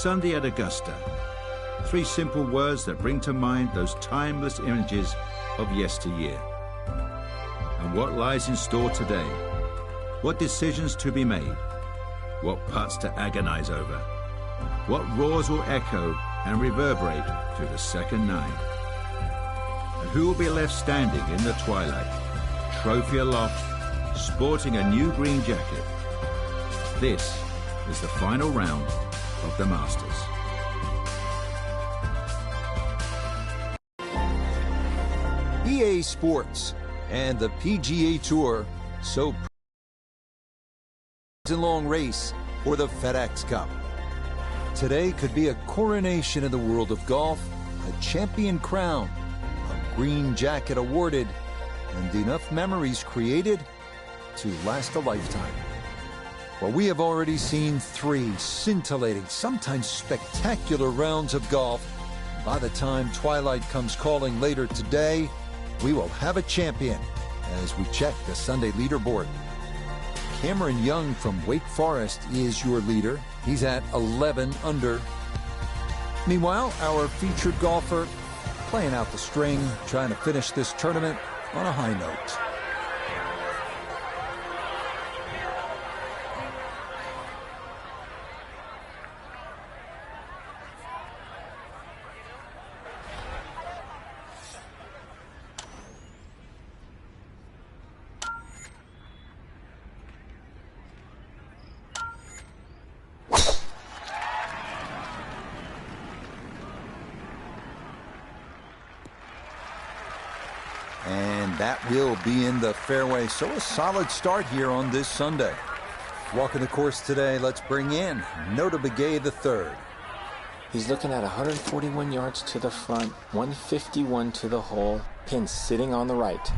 Sunday at Augusta. 3 simple words that bring to mind those timeless images of yesteryear. And what lies in store today? What decisions to be made? What putts to agonize over? What roars will echo and reverberate through the second 9? And who will be left standing in the twilight, trophy aloft, sporting a new green jacket? This is the final round of the Masters. EA Sports and the PGA Tour so long race for the FedEx Cup. Today could be a coronation in the world of golf, a champion crown, a green jacket awarded, and enough memories created to last a lifetime. Well, we have already seen 3 scintillating, sometimes spectacular rounds of golf. By the time twilight comes calling later today, we will have a champion as we check the Sunday leaderboard. Cameron Young from Wake Forest is your leader. He's at 11 under. Meanwhile, our featured golfer playing out the string, trying to finish this tournament on a high note. And that will be in the fairway. So a solid start here on this Sunday. Walking the course today, let's bring in Nota Begay III. He's looking at 141 yards to the front, 151 to the hole, pin sitting on the right.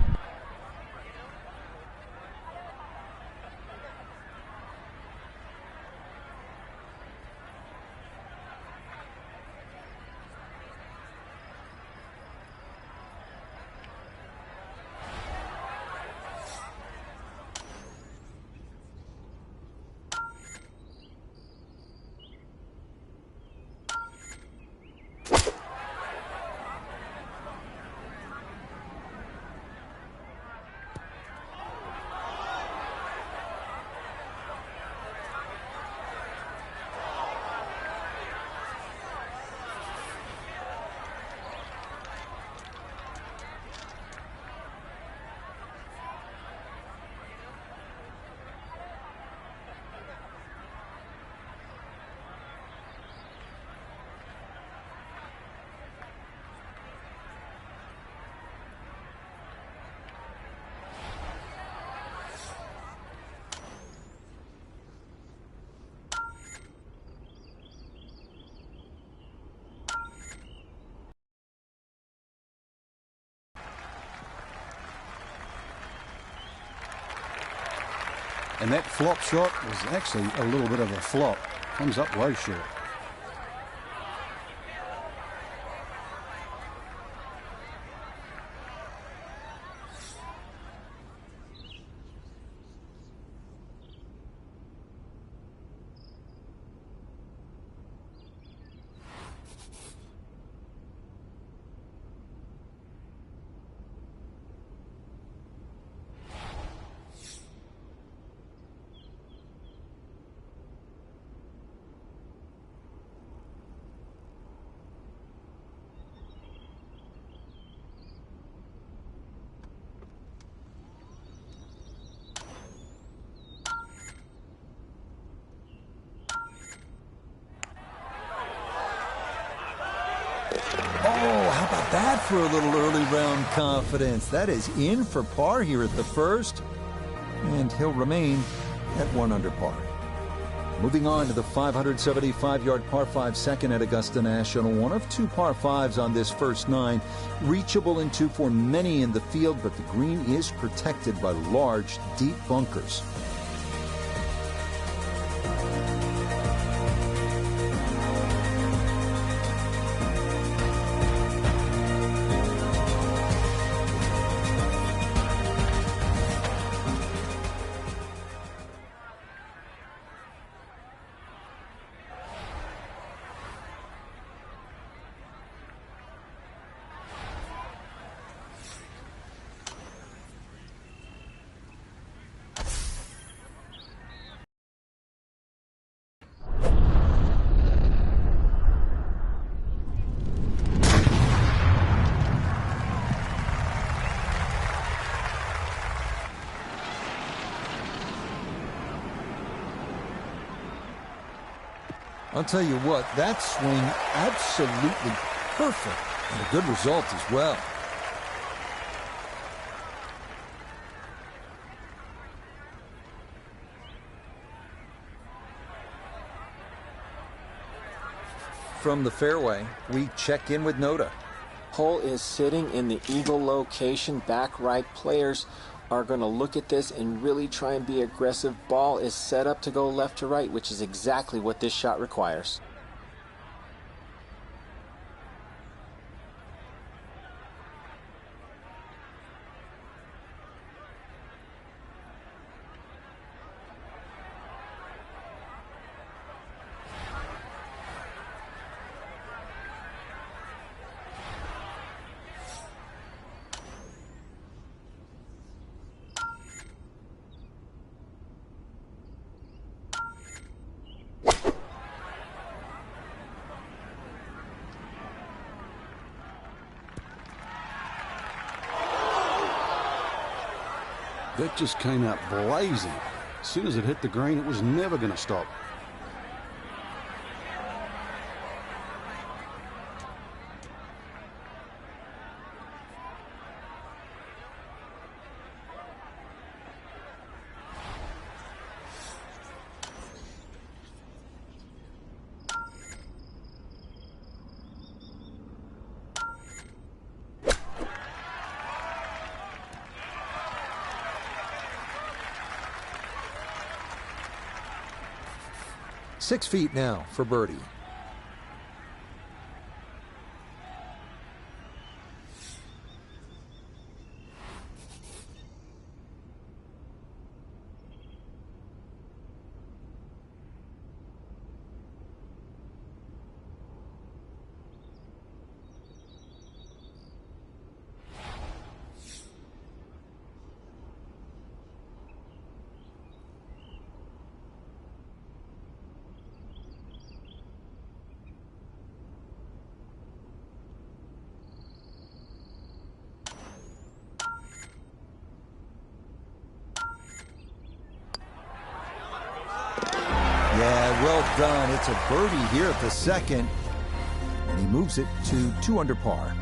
And that flop shot was actually a little bit of a flop. Comes up way short. Oh, how about that for a little early round confidence? That is in for par here at the first. And he'll remain at 1 under par. Moving on to the 575-yard par 5 second at Augusta National. One of 2 par 5s on this first 9. Reachable into for many in the field, but the green is protected by large, deep bunkers. I'll tell you what, that swing absolutely perfect and a good result as well. From the fairway, we check in with Noda. Hole is sitting in the eagle location, back right. Players are going to look at this and really try and be aggressive. Ball is set up to go left to right, which is exactly what this shot requires. That just came out blazing. As soon as it hit the green, it was never going to stop. Six feet now for birdie. Yeah, well done. It's a birdie here at the second, and he moves it to 2 under par.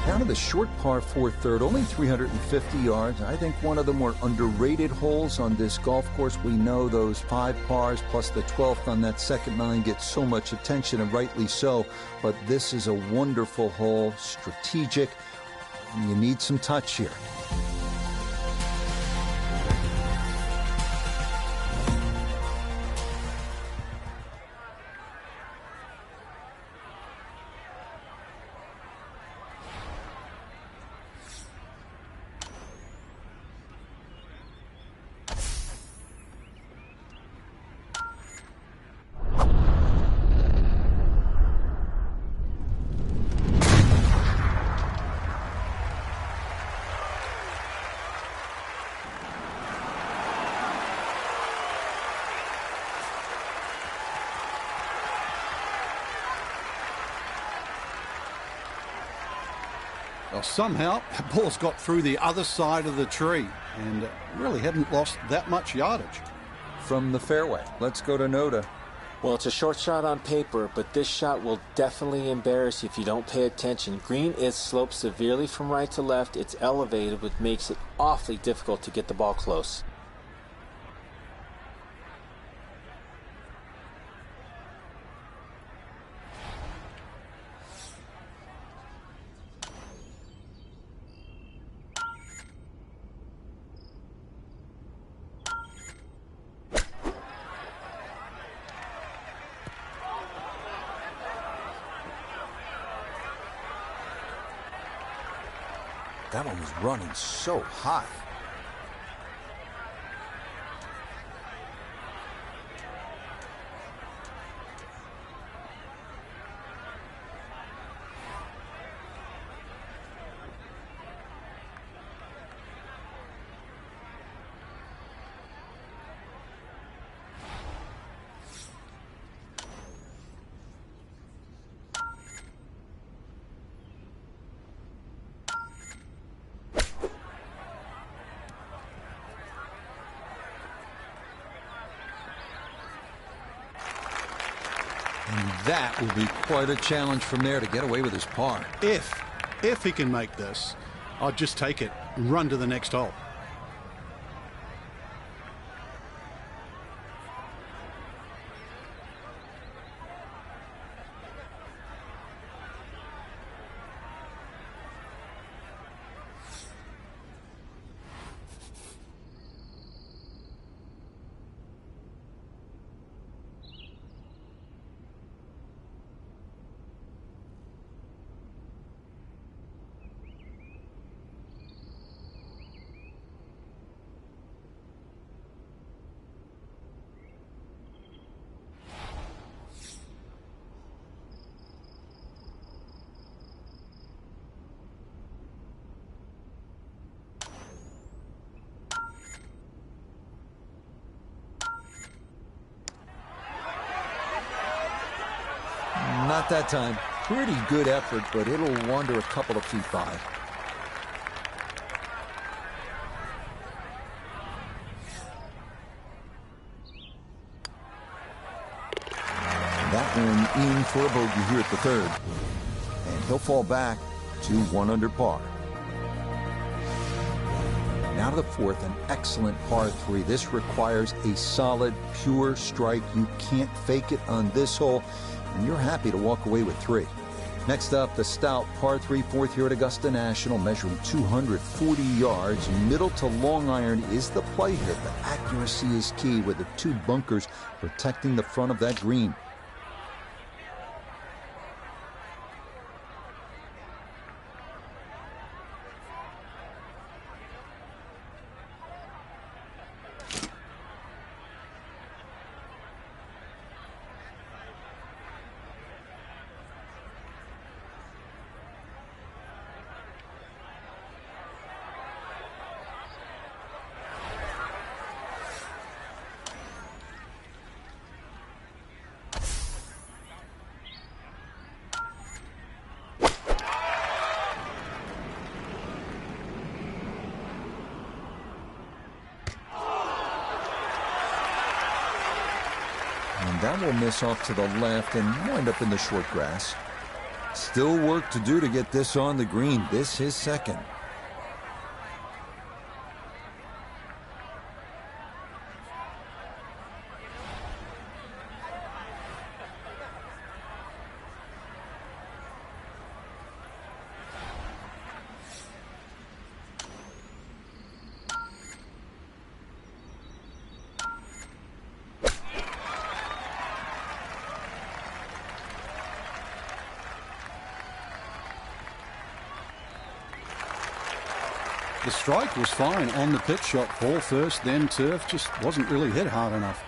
Down to the short par 4 third, only 350 yards. I think one of the more underrated holes on this golf course. We know those 5 pars plus the 12th on that second 9 get so much attention, and rightly so. But this is a wonderful hole, strategic, and you need some touch here. Well, somehow, the ball's got through the other side of the tree and really hadn't lost that much yardage. From the fairway, let's go to Noda. Well, it's a short shot on paper, but this shot will definitely embarrass you if you don't pay attention. Green is sloped severely from right to left. It's elevated, which makes it awfully difficult to get the ball close. That one was running so high. That will be quite a challenge from there to get away with his par. If he can make this, I'd just take it and run to the next hole. Not that time. Pretty good effort, but it'll wander a couple of feet by. That one in for a bogey here at the third. And he'll fall back to 1 under par. Now to the fourth, an excellent par 3. This requires a solid, pure strike. You can't fake it on this hole, and you're happy to walk away with 3. Next up, the stout par 3 fourth here at Augusta National, measuring 240 yards. Middle to long iron is the play here, but accuracy is key with the 2 bunkers protecting the front of that green. And that will miss off to the left and wind up in the short grass. Still work to do to get this on the green. This is second. The strike was fine on the pitch shot. Ball first, then turf. Just wasn't really hit hard enough.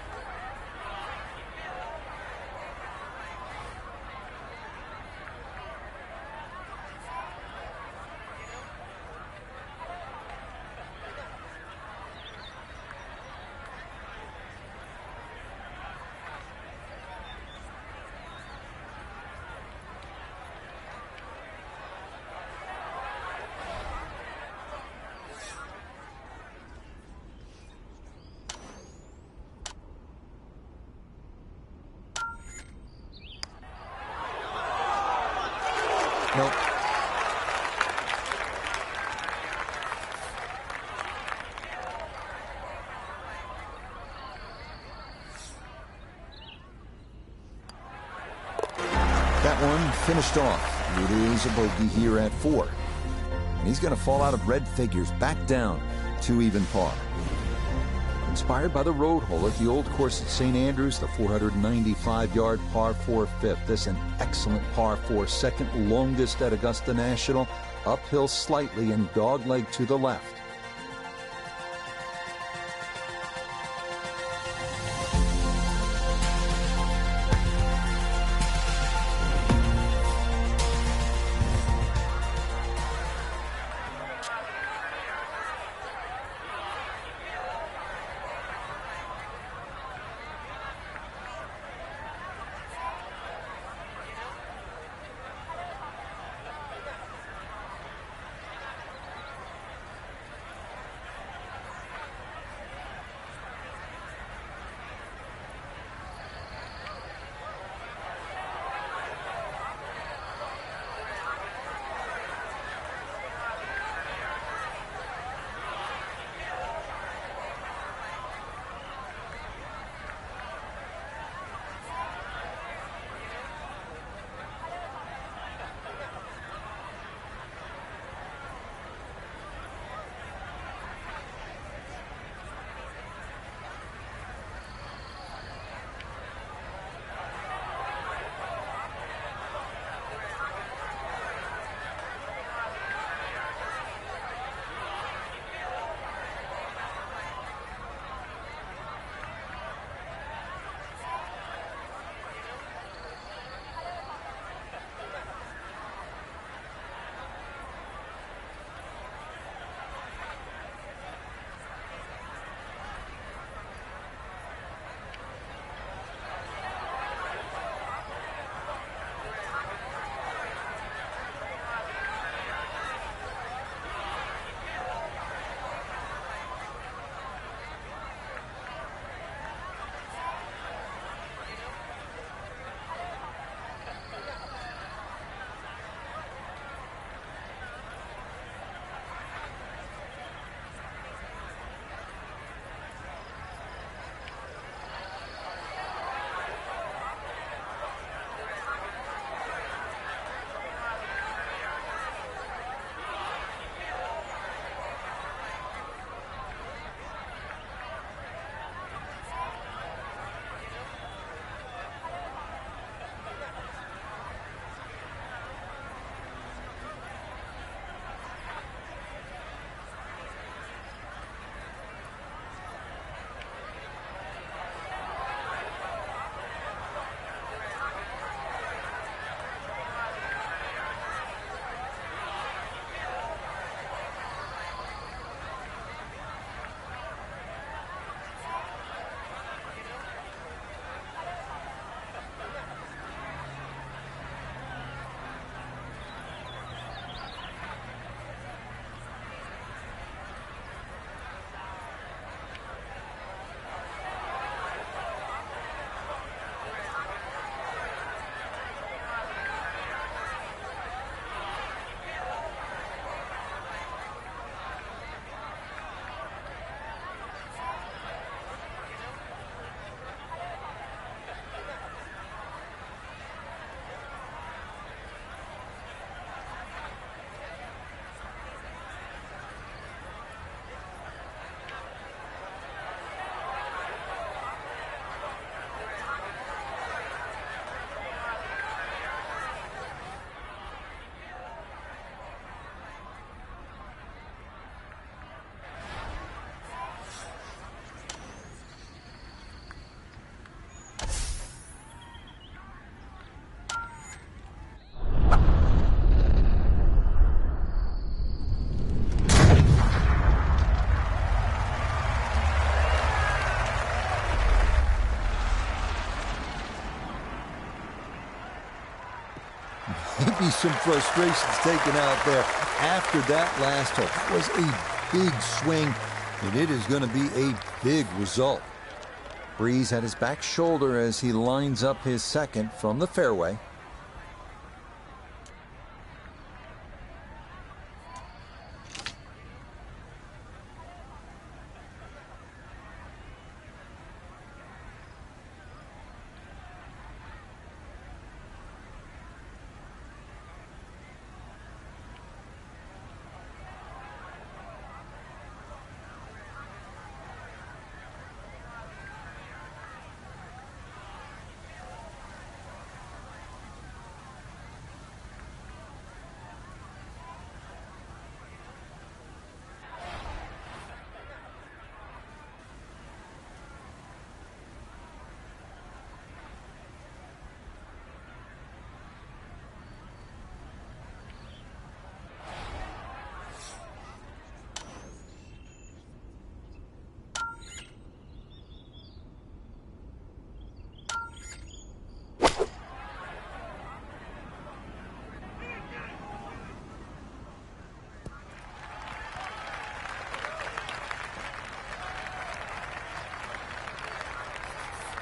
Nope. That one finished off. It is a bogey here at 4. And he's going to fall out of red figures, back down to even par. Inspired by the road hole at the old course at St. Andrews, the 495-yard par 4 fifth. This an excellent par 4, second longest at Augusta National. Uphill slightly and dogleg to the left. see some frustrations taken out there after that last hole. That was a big swing, and it is going to be a big result. Breeze at his back shoulder as he lines up his second from the fairway.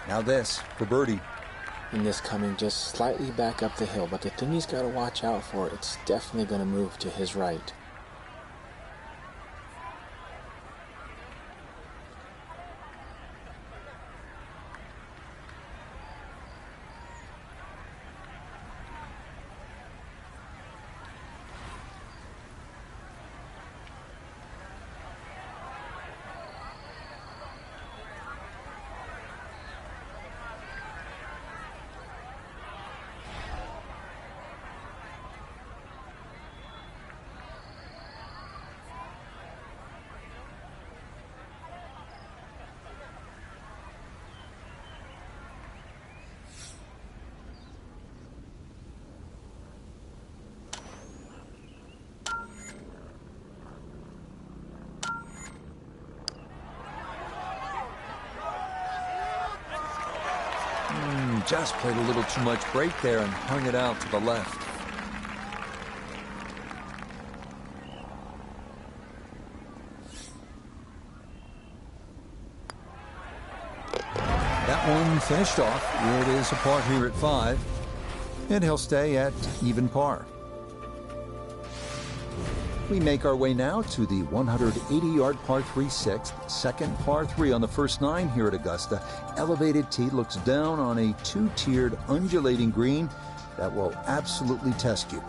Now this for birdie. And this coming just slightly back up the hill, but the thing he's got to watch out for, it's definitely going to move to his right. Just played a little too much break there and hung it out to the left. That one finished off. It is a par here at 5, and he'll stay at even par. We make our way now to the 180-yard par 3 6th, second par 3 on the first 9 here at Augusta. Elevated tee looks down on a 2-tiered undulating green that will absolutely test you.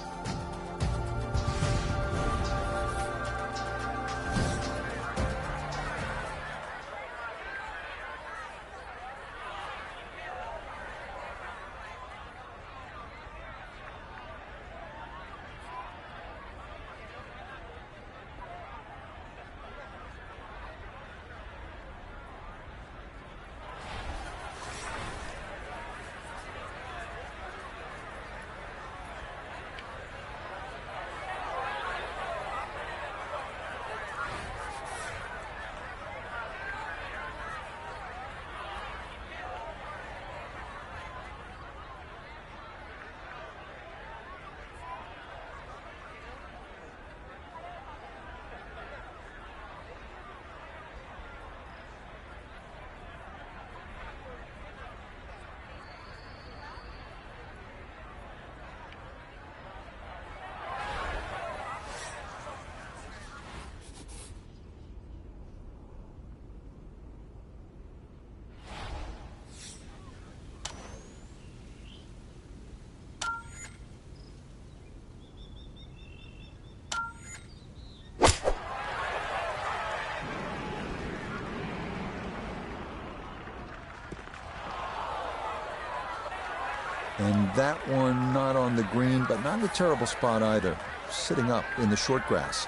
And that one not on the green, but not in a terrible spot either. Sitting up in the short grass.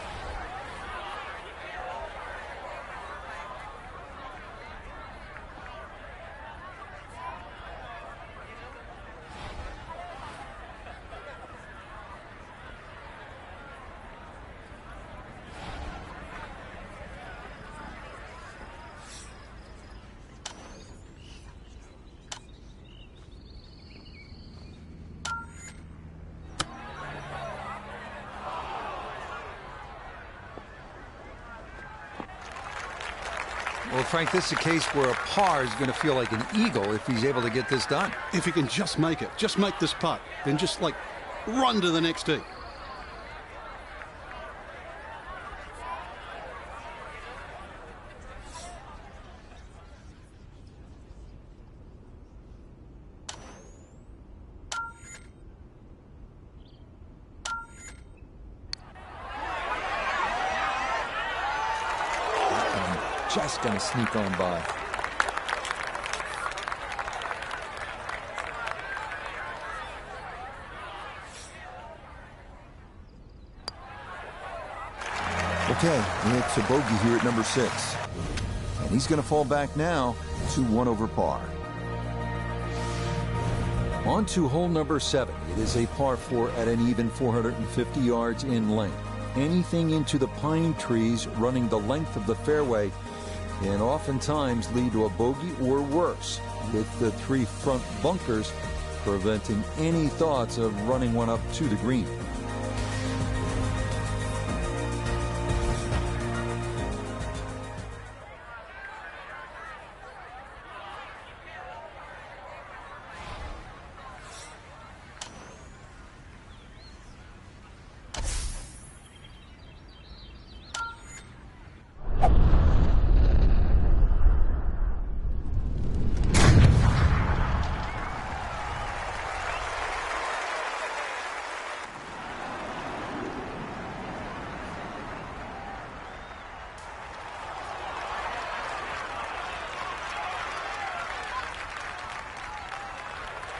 Well, Frank, this is a case where a par is going to feel like an eagle if he's able to get this done. If he can just make it, just make this putt, then just like run to the next tee. Just going to sneak on by. Okay, it's a bogey here at number 6. And he's going to fall back now to 1 over par. On to hole number 7. It is a par 4 at an even 450 yards in length. Anything into the pine trees running the length of the fairway can oftentimes lead to a bogey or worse, with the 3 front bunkers preventing any thoughts of running one up to the green.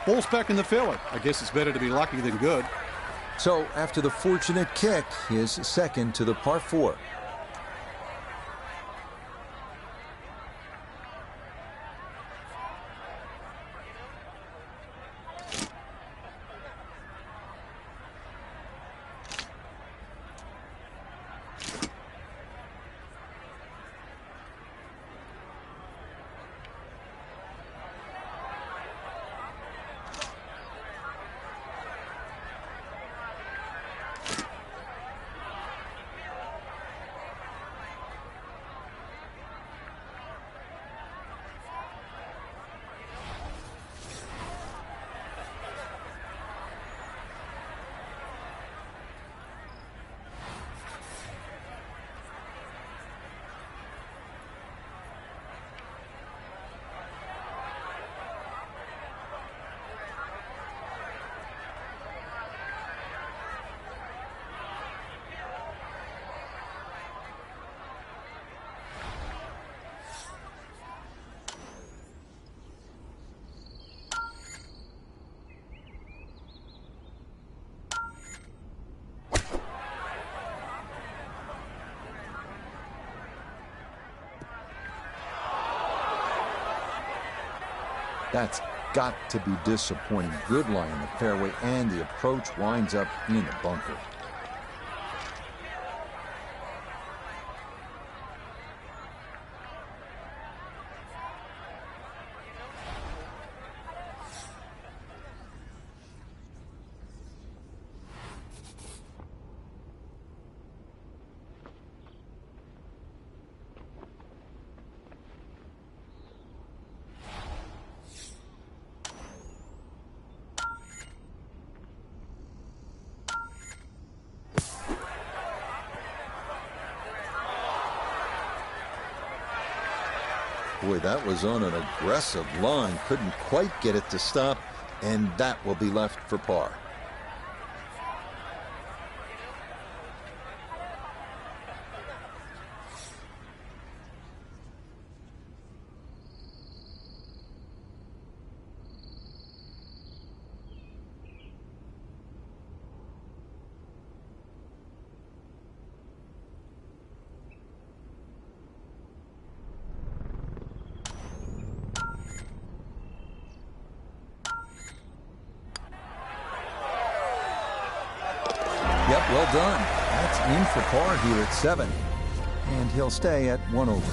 Ball's back in the fairway. I guess it's better to be lucky than good. So after the fortunate kick, his second to the par 4. That's got to be disappointing. Good lie in the fairway, and the approach winds up in the bunker. Boy, that was on an aggressive line. Couldn't quite get it to stop, and that will be left for par. Yep, well done. That's in for par here at 7. And he'll stay at 1 over.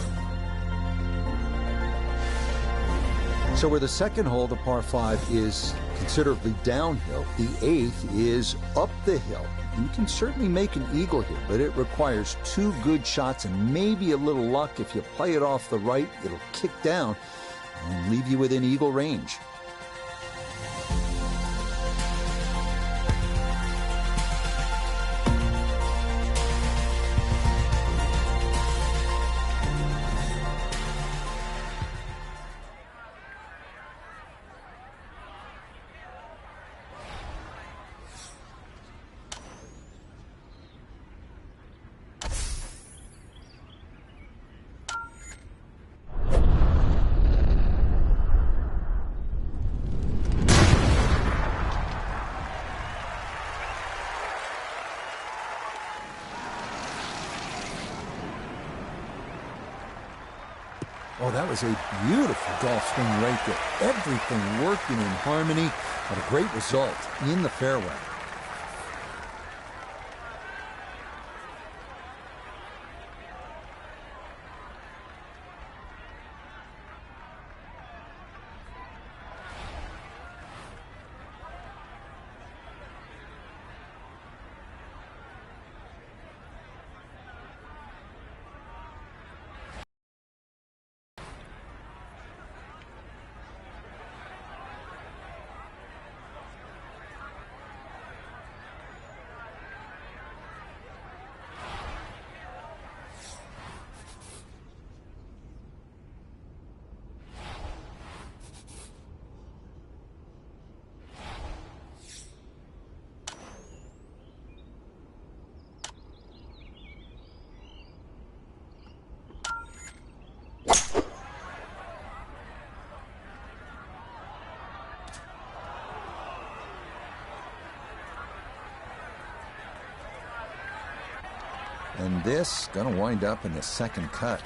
So where the second hole, the par 5, is considerably downhill. The 8th is up the hill. You can certainly make an eagle here, but it requires 2 good shots and maybe a little luck. If you play it off the right, it'll kick down and leave you within eagle range. Oh, that was a beautiful golf swing right there. Everything working in harmony, and a great result in the fairway. And this going to wind up in the second cut.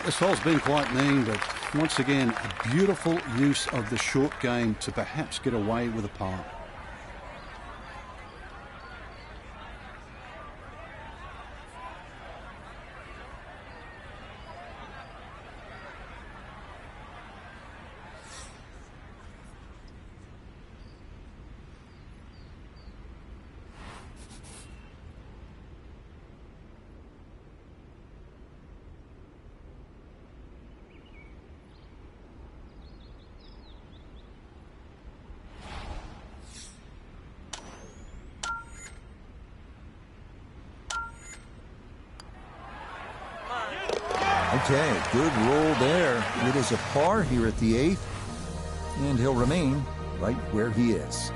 This hole's been quite mean, but once again, a beautiful use of the short game to perhaps get away with a par. Okay, good roll there. It is a par here at the 8th, and he'll remain right where he is.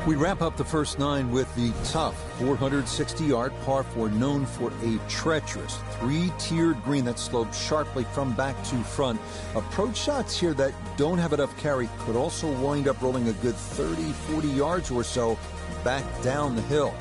We wrap up the first 9 with the tough 460-yard par 4, known for a treacherous 3-tiered green that slopes sharply from back to front. Approach shots here that don't have enough carry could also wind up rolling a good 30, 40 yards or so back down the hill.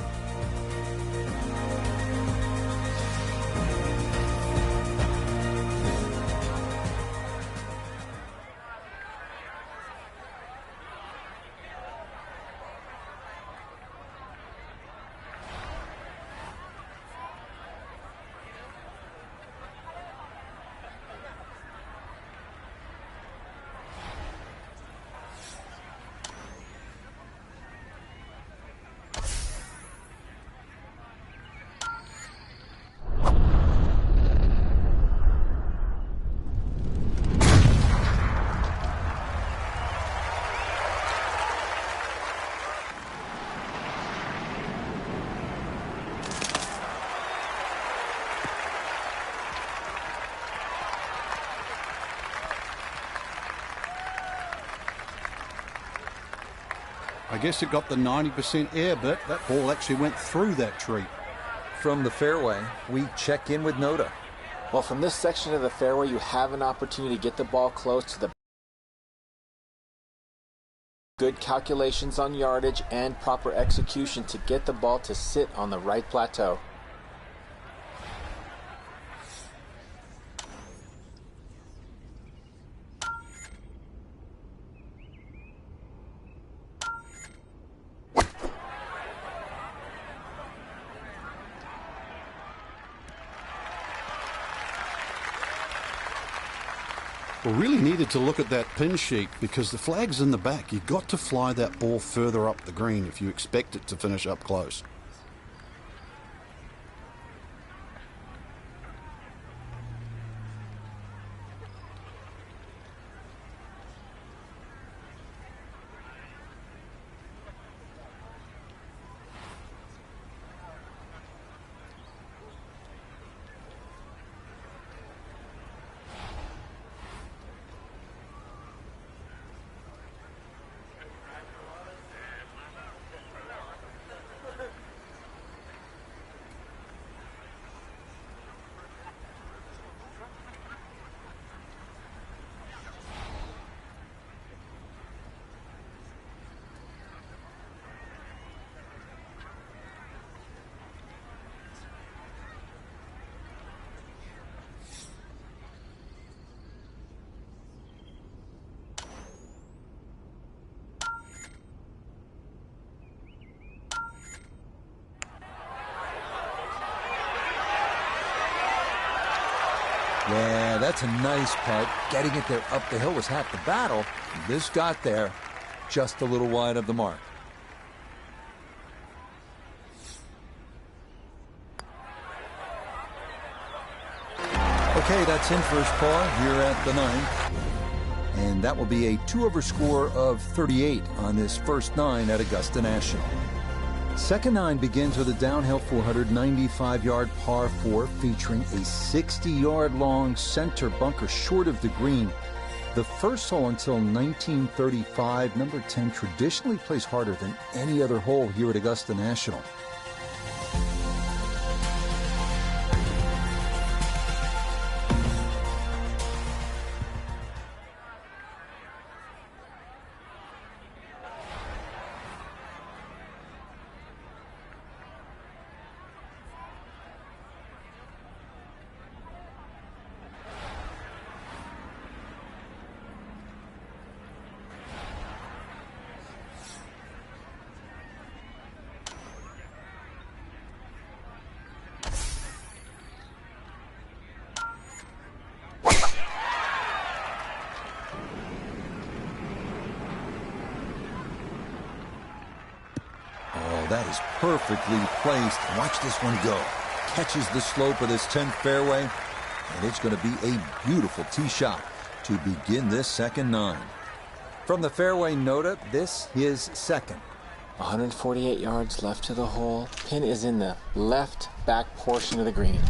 I guess it got the 90% air, but that ball actually went through that tree. From the fairway, we check in with Noda. Well, from this section of the fairway, you have an opportunity to get the ball close to the good calculations on yardage and proper execution to get the ball to sit on the right plateau. We really needed to look at that pin sheet because the flag's in the back. You've got to fly that ball further up the green if you expect it to finish up close. Yeah, that's a nice putt. Getting it there up the hill was half the battle. This got there just a little wide of the mark. Okay, that's in first par here at the 9th. And that will be a 2-over score of 38 on this first 9 at Augusta National. Second 9 begins with a downhill 495-yard par 4 featuring a 60-yard long center bunker short of the green. The first hole until 1935, number 10 traditionally plays harder than any other hole here at Augusta National. That is perfectly placed. Watch this one go. Catches the slope of this 10th fairway, and it's going to be a beautiful tee shot to begin this second 9. From the fairway, Noda, this is second. 148 yards left to the hole. Pin is in the left back portion of the green.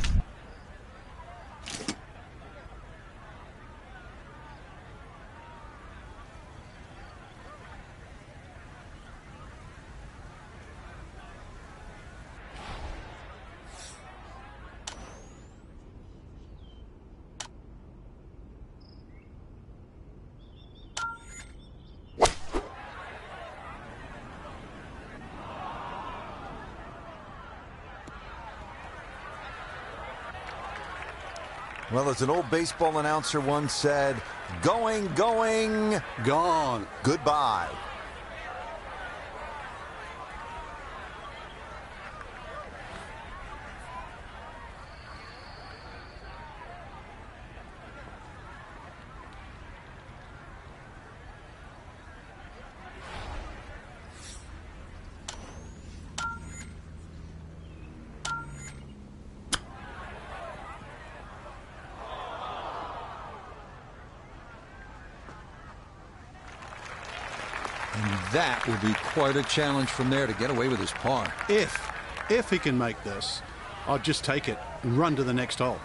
Well, as an old baseball announcer once said, going, going, Gone. goodbye. And that will be quite a challenge from there to get away with his par. If he can make this, I'll just take it and run to the next hole.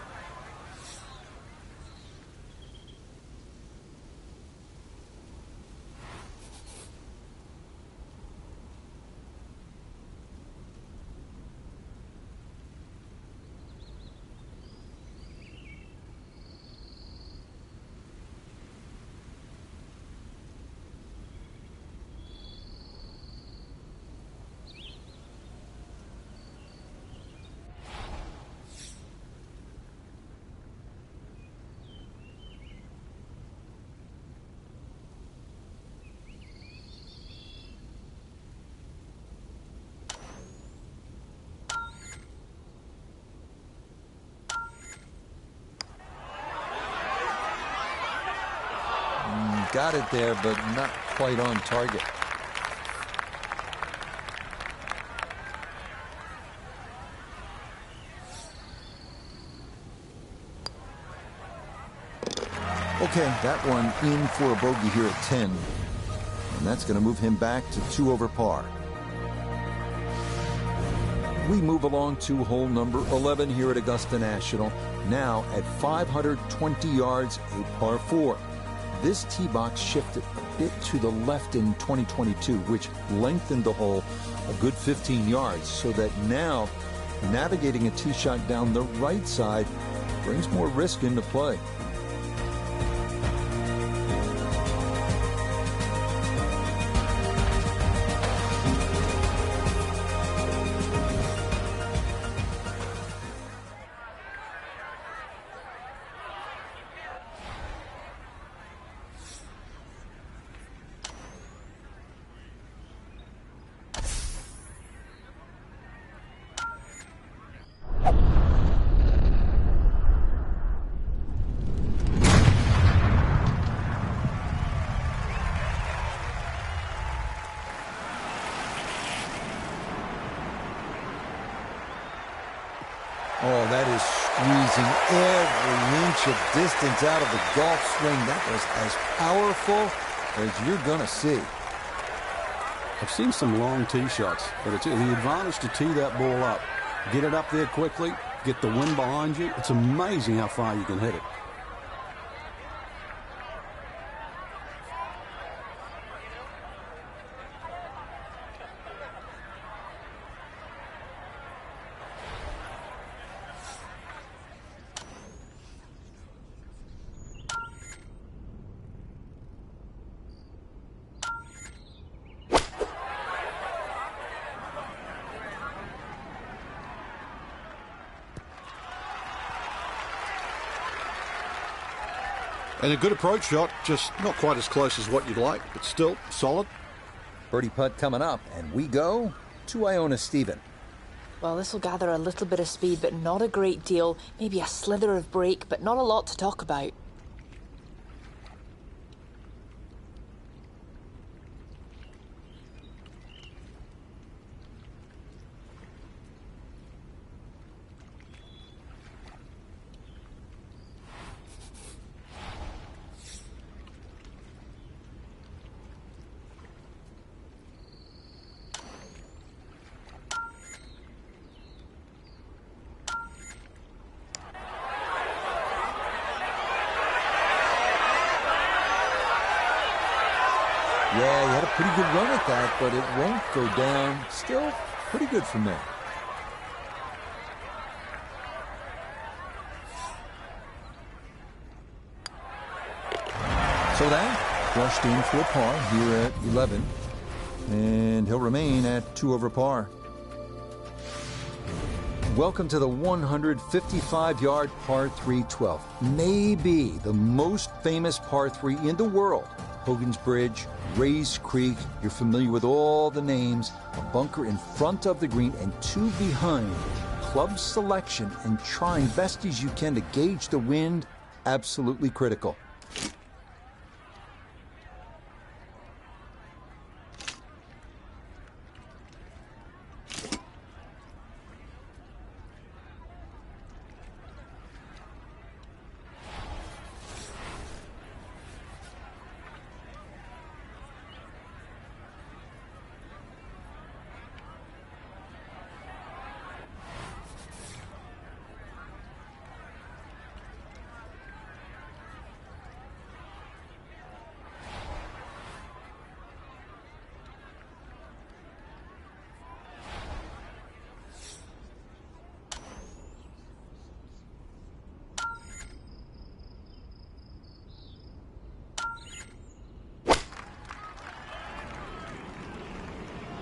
got it there, but not quite on target. Okay, that one in for a bogey here at 10. And that's going to move him back to 2 over par. We move along to hole number 11 here at Augusta National. Now at 520 yards, a par 4. This tee box shifted a bit to the left in 2022, which lengthened the hole a good 15 yards, so that now navigating a tee shot down the right side brings more risk into play. Oh, that is squeezing every inch of distance out of the golf swing. That was as powerful as you're going to see. I've seen some long tee shots, but it's the advantage to tee that ball up. Get it up there quickly, get the wind behind you. It's amazing how far you can hit it. And a good approach shot, just not quite as close as what you'd like, but still solid. Birdie putt coming up, and we go to Iona Stephen. Well, this will gather a little bit of speed, but not a great deal. Maybe a slither of break, but not a lot to talk about. Yeah, he had a pretty good run at that, but it won't go down. Still pretty good from there. So that brushed in for a par here at 11. And he'll remain at 2 over par. Welcome to the 155-yard par 3 12th. Maybe the most famous par 3 in the world. Hogan's Bridge, Rays Creek, you're familiar with all the names. A bunker in front of the green and 2 behind. Club selection and trying best as you can to gauge the wind, absolutely critical.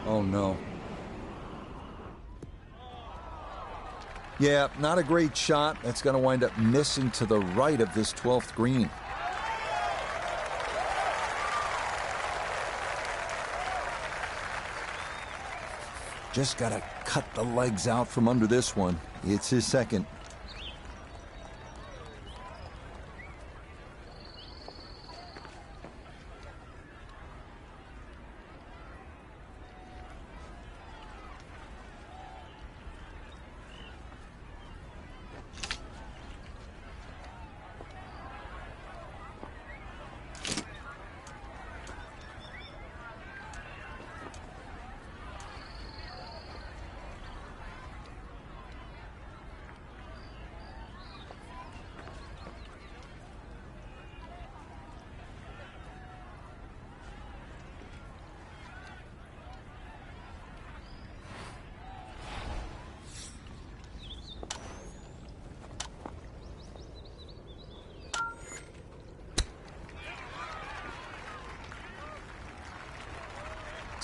Oh, no. Yeah, not a great shot. That's going to wind up missing to the right of this 12th green. Just got to cut the legs out from under this one. It's his second.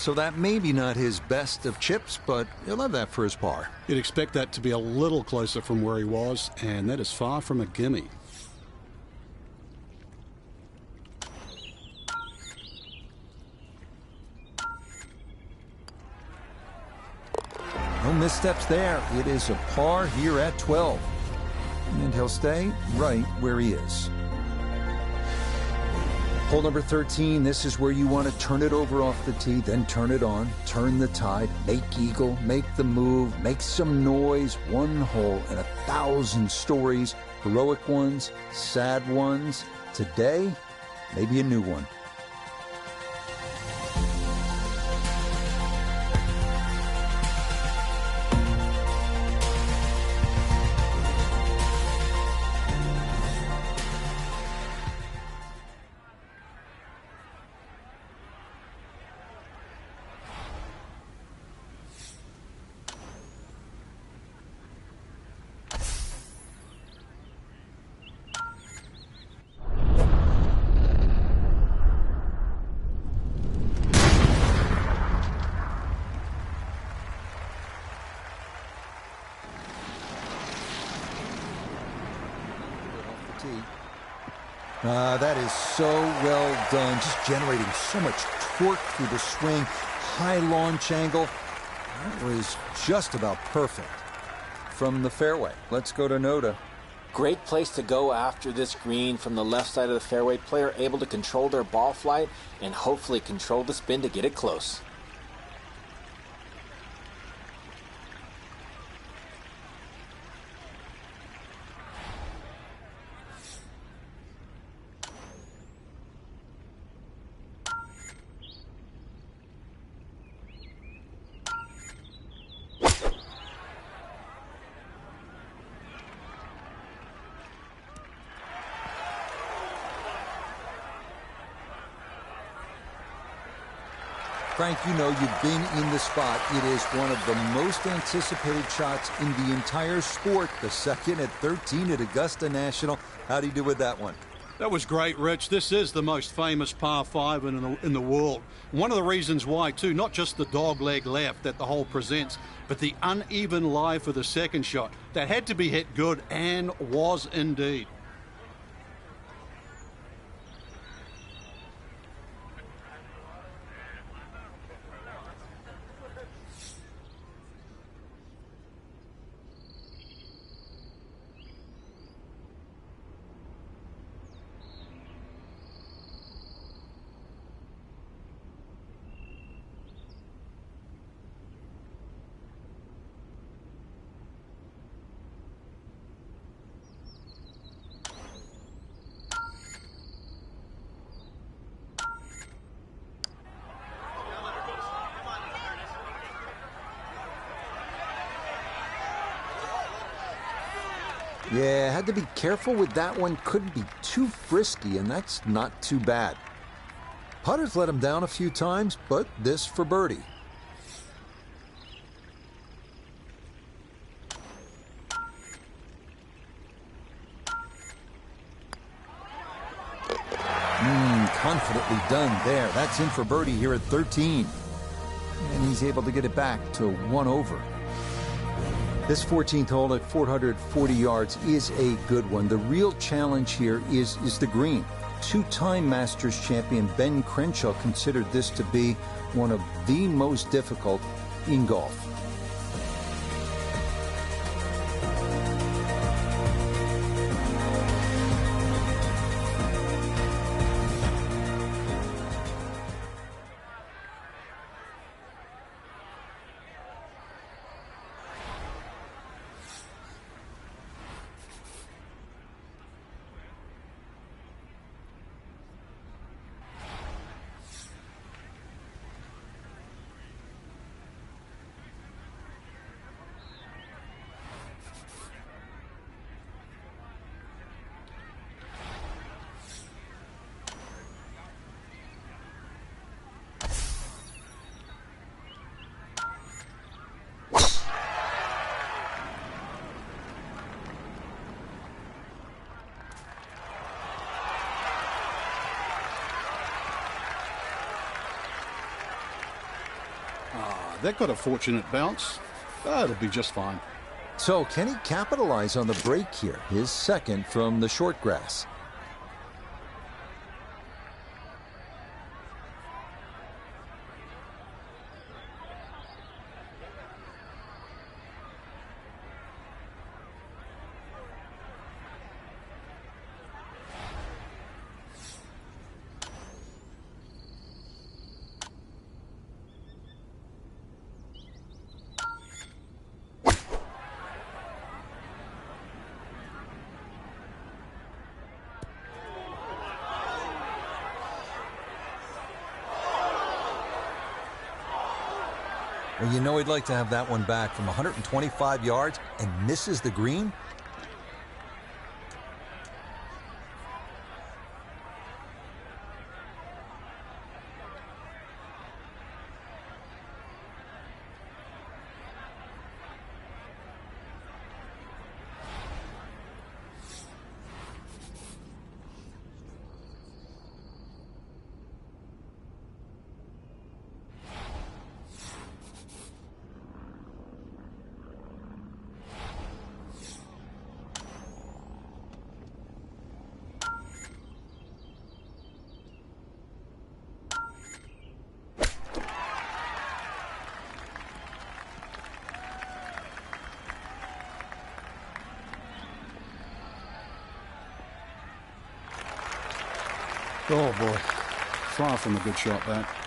so that maybe not his best of chips, but he'll have that for his par. You'd expect that to be a little closer from where he was, and that is far from a gimme. No missteps there. It is a par here at 12. And he'll stay right where he is. Hole number 13, this is where you want to turn it over off the tee, then turn it on, turn the tide, make eagle, make the move, make some noise. One hole and 1,000 stories, heroic ones, sad ones. Today, maybe a new one. That is so well done, just generating so much torque through the swing, high launch angle. That was just about perfect. From the fairway, let's go to Noda. Great place to go after this green from the left side of the fairway. Player able to control their ball flight and hopefully control the spin to get it close. Frank, you know you've been in the spot. It is one of the most anticipated shots in the entire sport. The second at 13 at Augusta National. How do you do with that one? That was great, Rich. This is the most famous par 5 in the world. One of the reasons why, too, not just the dog leg left that the hole presents, but the uneven lie for the second shot. That had to be hit good, and was indeed. Yeah, had to be careful with that one. Couldn't be too frisky, and that's not too bad. Putters let him down a few times, but this for birdie. Confidently done there. That's in for birdie here at 13. And he's able to get it back to 1 over. This 14th hole at 440 yards is a good one. The real challenge here is the green. Two-time Masters champion Ben Crenshaw considered this to be one of the most difficult in golf. That got a fortunate bounce. Oh, it'll be just fine. So can he capitalize on the break here? His second from the short grass. Well, you know he'd like to have that one back from 125 yards and misses the green. Oh, boy. Far from a good shot, that.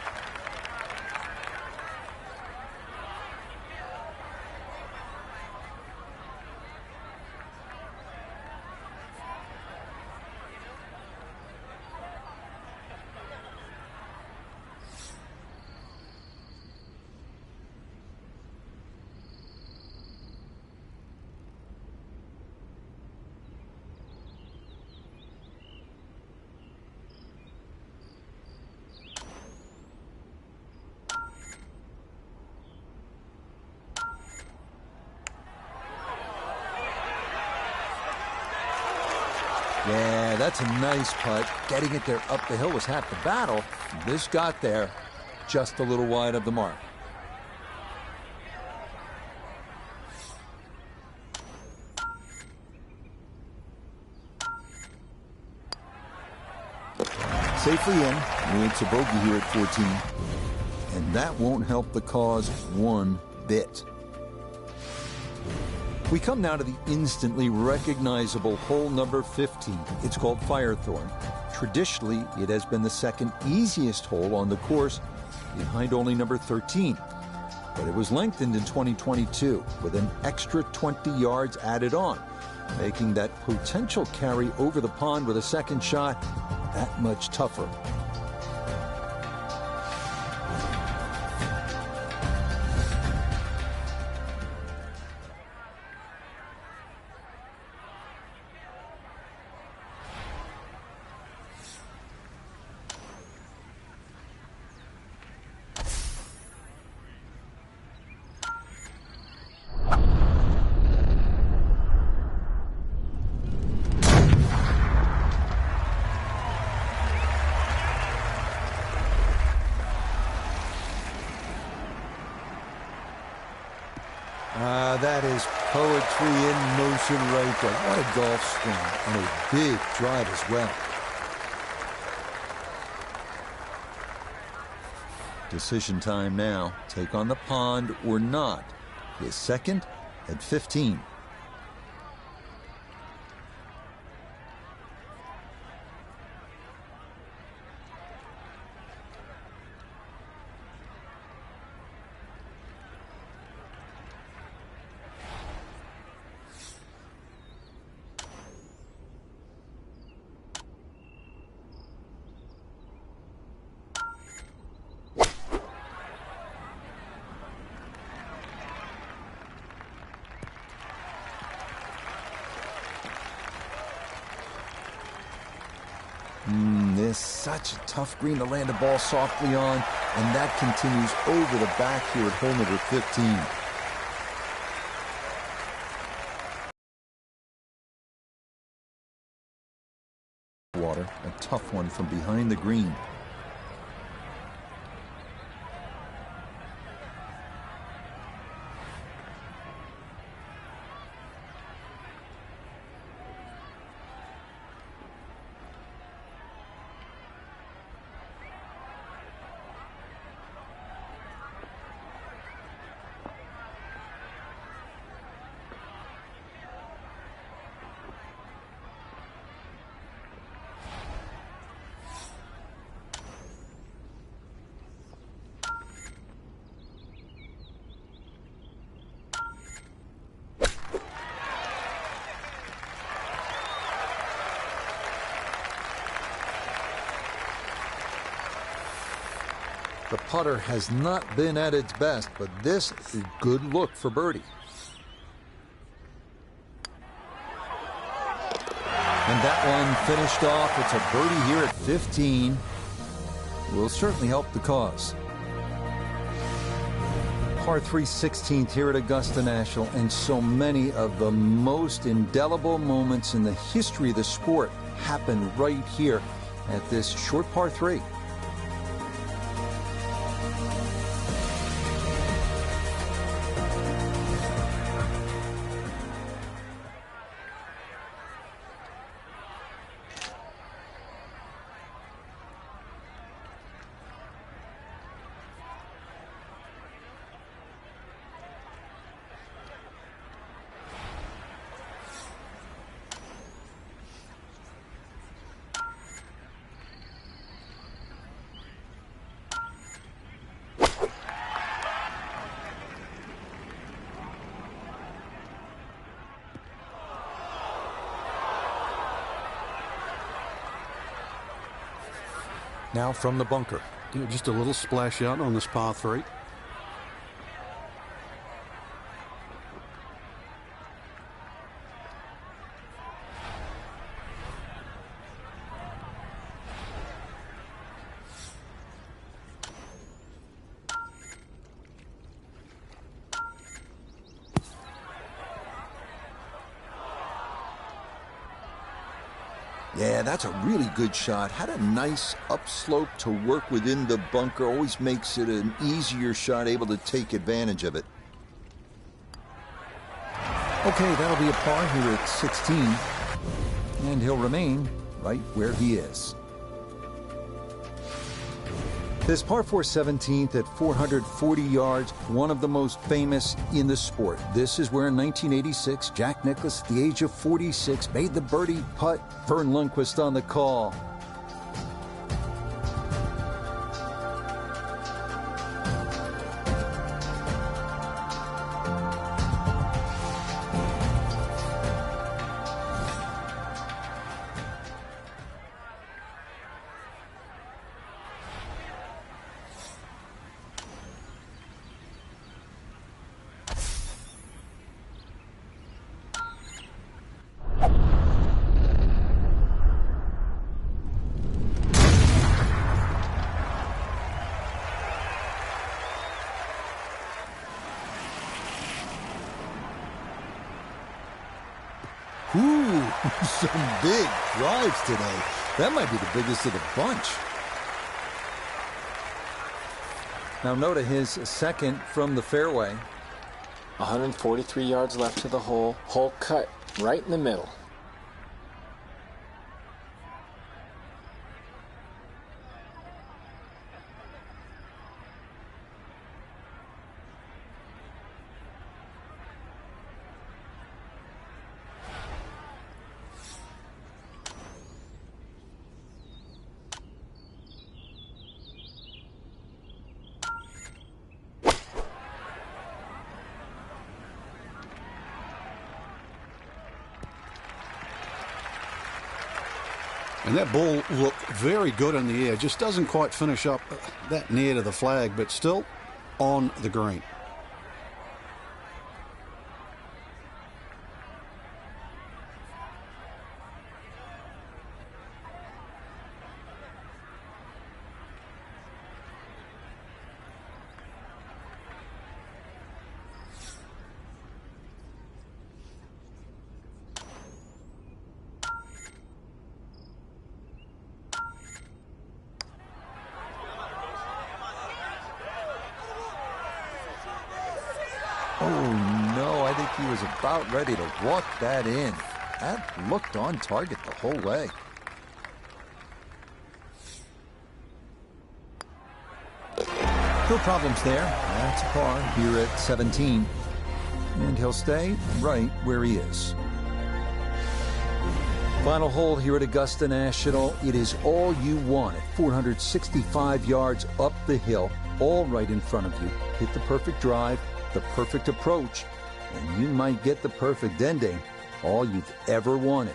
Yeah, that's a nice putt. Getting it there up the hill was half the battle. This got there just a little wide of the mark. Safely in. It's a bogey here at 14. And that won't help the cause one bit. We come now to the instantly recognizable hole number 15. It's called Firethorn. Traditionally, it has been the second easiest hole on the course, behind only number 13. But it was lengthened in 2022 with an extra 20 yards added on, making that potential carry over the pond with a second shot that much tougher. That is poetry in motion right there. What a golf swing, and a big drive as well. Decision time now. Take on the pond or not. His second at 15. This is such a tough green to land the ball softly on, and that continues over the back here at hole number 15. Water, a tough one from behind the green. putter has not been at its best, but this is a good look for birdie. And that one finished off. It's a birdie here at 15. Will certainly help the cause. Par 3 16th here at Augusta National, and so many of the most indelible moments in the history of the sport happen right here at this short par 3. Now from the bunker. Yeah, just a little splash out on this par 3. Yeah, that's a really good shot. Had a nice upslope to work within the bunker. Always makes it an easier shot, able to take advantage of it. Okay, that'll be a par here at 16. And he'll remain right where he is. This par 4 17th at 440 yards, one of the most famous in the sport. This is where in 1986, Jack Nicklaus, at the age of 46, made the birdie putt. Vern Lundquist on the call. Ooh, some big drives today. That might be the biggest of the bunch. Now Noda, his second from the fairway. 143 yards left to the hole. Hole cut right in the middle. And that ball looked very good in the air. Just doesn't quite finish up that near to the flag, but still on the green. Oh, no, I think he was about ready to walk that in. That looked on target the whole way. No problems there. That's a par here at 17. And he'll stay right where he is. Final hole here at Augusta National. It is all you want at 465 yards up the hill, all right in front of you. Hit the perfect drive, the perfect approach, and you might get the perfect ending, all you've ever wanted.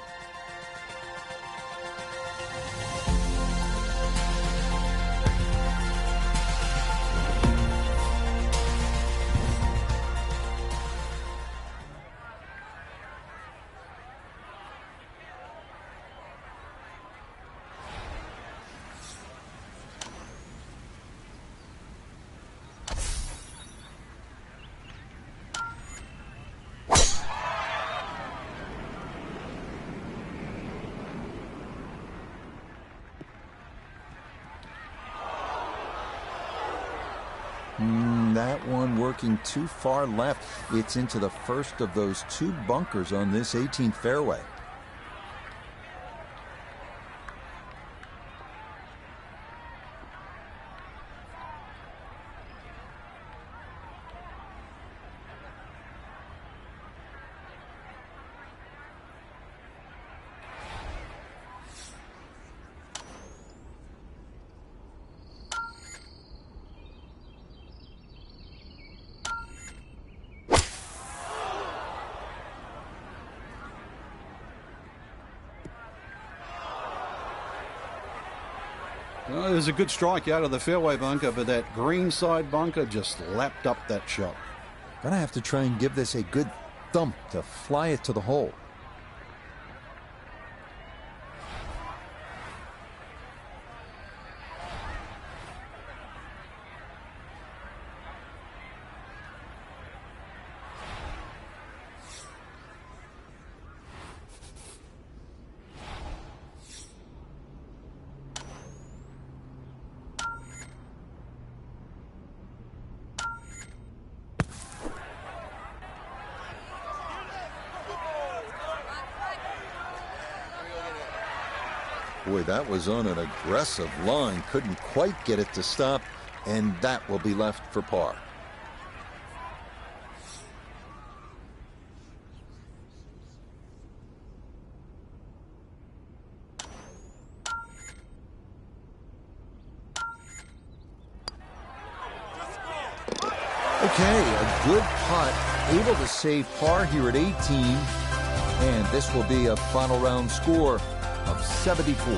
that one working too far left. It's into the first of those two bunkers on this 18th fairway. Well, there's a good strike out of the fairway bunker, but that green side bunker just lapped up that shot. Gonna have to try and give this a good thump to fly it to the hole. Boy, that was on an aggressive line. Couldn't quite get it to stop, and that will be left for par. Okay, a good putt, able to save par here at 18, and this will be a final round score of 74.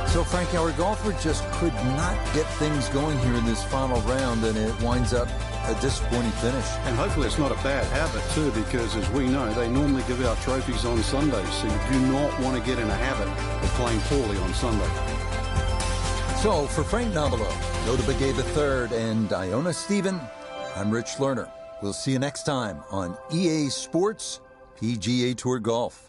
So, Frank, our golfer just could not get things going here in this final round, and it winds up a disappointing finish. And hopefully it's not a bad habit, too, because as we know, they normally give out trophies on Sundays, so you do not want to get in a habit of playing poorly on Sunday. So, for Frank Nobilo, Joe Begay III, and Iona Stephen, I'm Rich Lerner. We'll see you next time on EA Sports PGA Tour Golf.